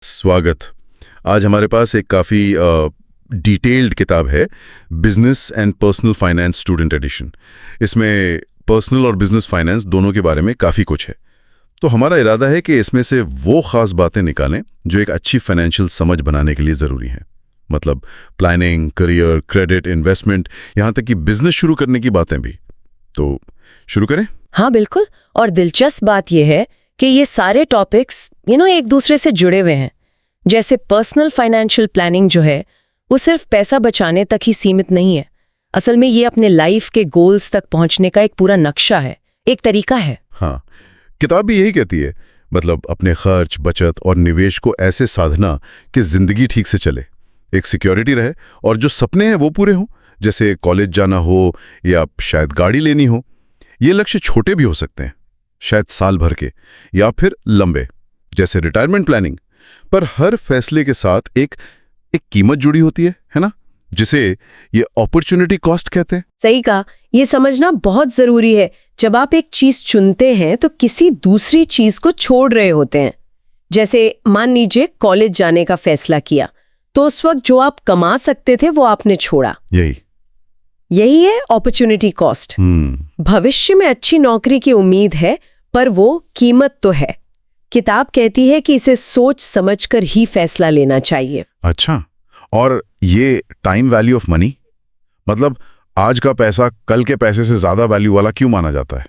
स्वागत। आज हमारे पास एक काफ़ी डिटेल्ड किताब है, business and personal finance student edition. इसमें पर्सनल और बिजनेस फाइनेंस दोनों के बारे में काफ़ी कुछ है। तो हमारा इरादा है कि इसमें से वो ख़ास बातें निकालें जो एक अच्छी फाइनेंशियल समझ बनाने के लिए ज़रूरी हैं। मतलब प्लानिंग, करियर, क्रेडिट, इन्वेस्टमेंट, यहाँ तक कि बिजनेस शुरू करने की बातें भी। तो शुरू करें? हाँ बिल्कुल। और दिलचस्प बात यह है कि ये सारे टॉपिक्स एक दूसरे से जुड़े हुए हैं। जैसे पर्सनल फाइनेंशियल प्लानिंग जो है वो सिर्फ पैसा बचाने तक ही सीमित नहीं है। असल में ये अपने लाइफ के गोल्स तक पहुंचने का एक पूरा नक्शा है, एक तरीका है। हाँ, किताब भी यही कहती है। मतलब अपने खर्च, बचत और निवेश को ऐसे साधना कि जिंदगी ठीक से चले, एक सिक्योरिटी रहे और जो सपने हैं वो पूरे हों, जैसे कॉलेज जाना हो या शायद गाड़ी लेनी हो। ये लक्ष्य छोटे भी हो सकते हैं, शायद साल भर के, या फिर लंबे जैसे रिटायरमेंट प्लानिंग। पर हर फैसले के साथ एक कीमत जुड़ी होती है ना, जिसे ये अपॉर्चुनिटी कॉस्ट कहते हैं। सही कहा। ये समझना बहुत जरूरी है। जब आप एक चीज चुनते हैं तो किसी दूसरी चीज को छोड़ रहे होते हैं। जैसे मान लीजिए कॉलेज जाने का फैसला किया तो उस वक्त जो आप कमा सकते थे वो आपने छोड़ा। यही है अपॉर्चुनिटी कॉस्ट। भविष्य में अच्छी नौकरी की उम्मीद है पर वो कीमत तो है। किताब कहती है कि इसे सोच समझकर ही फैसला लेना चाहिए। अच्छा, और ये टाइम वैल्यू ऑफ मनी, मतलब आज का पैसा कल के पैसे से ज्यादा वैल्यू वाला क्यों माना जाता है?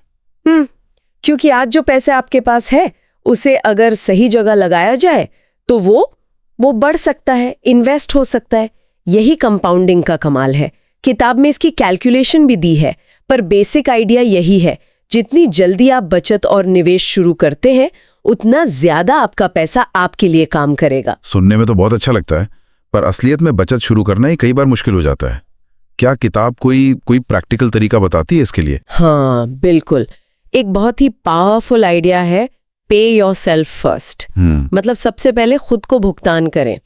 क्योंकि आज जो पैसे आपके पास है उसे अगर सही जगह लगाया जाए तो वो बढ़ सकता है, इन्वेस्ट हो सकता है। यही कंपाउंडिंग का कमाल है। किताब में इसकी कैलकुलेशन भी दी है, पर बेसिक आइडिया यही है, जितनी जल्दी आप बचत और निवेश शुरू करते हैं उतना ज्यादा आपका पैसा आपके लिए काम करेगा। सुनने में तो बहुत अच्छा लगता है, पर असलियत में बचत शुरू करना ही कई बार मुश्किल हो जाता है। क्या किताब कोई प्रैक्टिकल तरीका बताती है इसके लिए? हाँ बिल्कुल। एक बहुत ही पावरफुल आइडिया है, पे योरसेल्फ फर्स्ट। मतलब सबसे पहले खुद को भुगतान करें।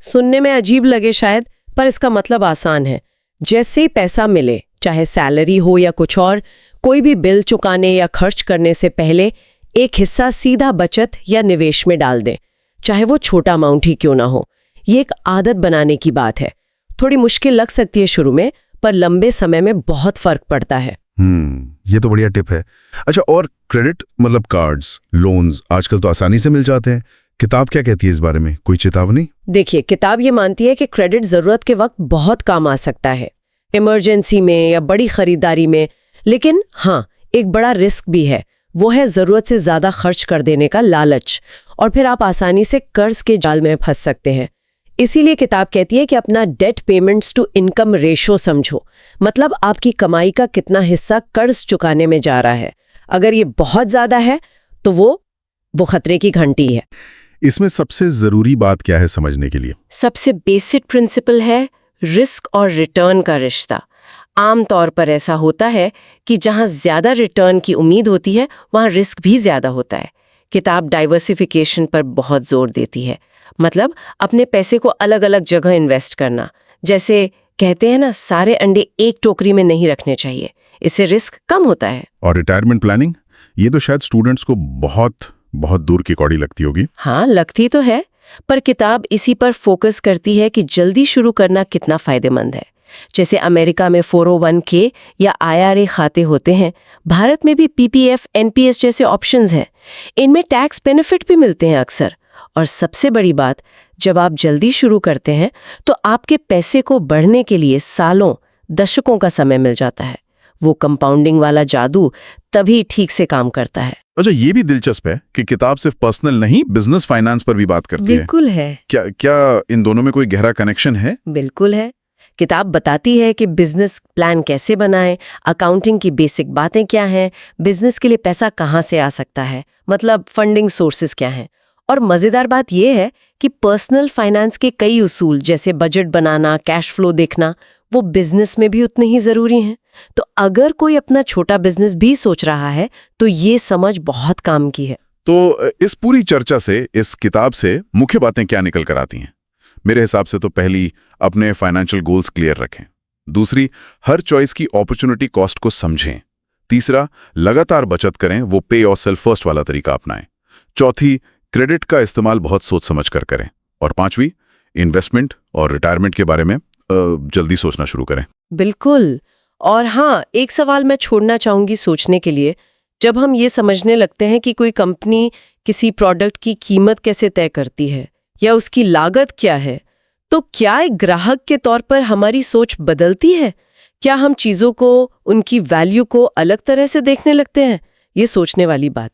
सुनने में अजीब लगे शायद, पर इसका मतलब आसान है। जैसे ही पैसा मिले, चाहे सैलरी हो या कुछ और, कोई भी बिल चुकाने या खर्च करने से पहले एक हिस्सा सीधा बचत या निवेश में डाल दें, चाहे वो छोटा अमाउंट ही क्यों ना हो। ये एक आदत बनाने की बात है। थोड़ी मुश्किल लग सकती है शुरू में, पर लंबे समय में बहुत फर्क पड़ता है। ये तो बढ़िया टिप है। अच्छा, और क्रेडिट मतलब कार्ड्स, लोन्स आजकल तो आसानी से मिल जाते हैं। किताब क्या कहती है इस बारे में? कोई चेतावनी? देखिए, किताब ये मानती है कि क्रेडिट जरूरत के वक्त बहुत काम आ सकता है, इमरजेंसी में या बड़ी खरीदारी में। लेकिन हाँ, एक बड़ा रिस्क भी है, वो है जरूरत से ज्यादा खर्च कर देने का लालच, और फिर आप आसानी से कर्ज के जाल में फंस सकते हैं। इसीलिए किताब कहती है कि अपना debt payments to income ratio समझो। मतलब आपकी कमाई का कितना हिस्सा कर्ज चुकाने में जा रहा है। अगर ये बहुत ज्यादा है तो वो खतरे की घंटी है। इसमें सबसे जरूरी बात क्या है समझने के लिए? सबसे बेसिक प्रिंसिपल है रिस्क और रिटर्न का रिश्ता। आमतौर पर ऐसा होता है कि जहां ज्यादा रिटर्न की उम्मीद होती है वहां रिस्क भी ज्यादा होता है। किताब डाइवर्सिफिकेशन पर बहुत जोर देती है। मतलब अपने पैसे को अलग अलग जगह इन्वेस्ट करना। जैसे कहते हैं ना, सारे अंडे एक टोकरी में नहीं रखने चाहिए, इससे रिस्क कम होता है। और रिटायरमेंट प्लानिंग, ये तो शायद स्टूडेंट्स को बहुत दूर की कौड़ी लगती होगी। हाँ, लगती तो है, पर किताब इसी पर फोकस करती है कि जल्दी शुरू करना कितना फायदेमंद है। जैसे अमेरिका में 401k या IRA खाते होते हैं, भारत में भी PPF, NPS जैसे ऑप्शंस हैं। इनमें टैक्स बेनिफिट भी मिलते हैं अक्सर। और सबसे बड़ी बात, जब आप जल्दी शुरू करते हैं तो आपके पैसे को बढ़ने के लिए सालों, दशकों का समय मिल जाता है। वो कंपाउंडिंग वाला जादू तभी ठीक से काम करता है। अच्छा, ये भी दिलचस्प है कि किताब सिर्फ पर्सनल नहीं, बिजनेस फाइनेंस पर भी बात करती है। बिल्कुल है। क्या इन दोनों में कोई गहरा कनेक्शन है? बिल्कुल है। किताब बताती है कि बिजनेस प्लान कैसे बनाएं, अकाउंटिंग की बेसिक बातें क्या हैं, बिजनेस के लिए पैसा कहाँ से आ सकता है, मतलब फंडिंग सोर्सेज क्या हैं। और मजेदार बात यह है कि पर्सनल फाइनेंस के कई उसूल, जैसे बजट बनाना, कैश फ्लो देखना, वो बिजनेस में भी उतने ही जरूरी हैं। तो अगर कोई अपना छोटा बिजनेस भी सोच रहा है तो ये समझ बहुत काम की है। तो इस पूरी चर्चा से, इस किताब से मुख्य बातें क्या निकल कर आती हैं? मेरे हिसाब से तो पहली, अपने फाइनेंशियल गोल्स क्लियर रखें। दूसरी, हर चॉइस की अपॉर्चुनिटी कॉस्ट को समझें। तीसरा, लगातार बचत करें, वो पे योरसेल्फ फर्स्ट वाला तरीका अपनाएं। चौथी, क्रेडिट का इस्तेमाल बहुत सोच समझ कर करें। और 5वीं, इन्वेस्टमेंट और रिटायरमेंट के बारे में जल्दी सोचना शुरू करें। बिल्कुल। और हाँ, एक सवाल मैं छोड़ना चाहूंगी सोचने के लिए। जब हम ये समझने लगते हैं कि कोई कंपनी किसी प्रोडक्ट की कीमत कैसे तय करती है या उसकी लागत क्या है, तो क्या एक ग्राहक के तौर पर हमारी सोच बदलती है? क्या हम चीजों को, उनकी वैल्यू को अलग तरह से देखने लगते हैं? ये सोचने वाली बात है।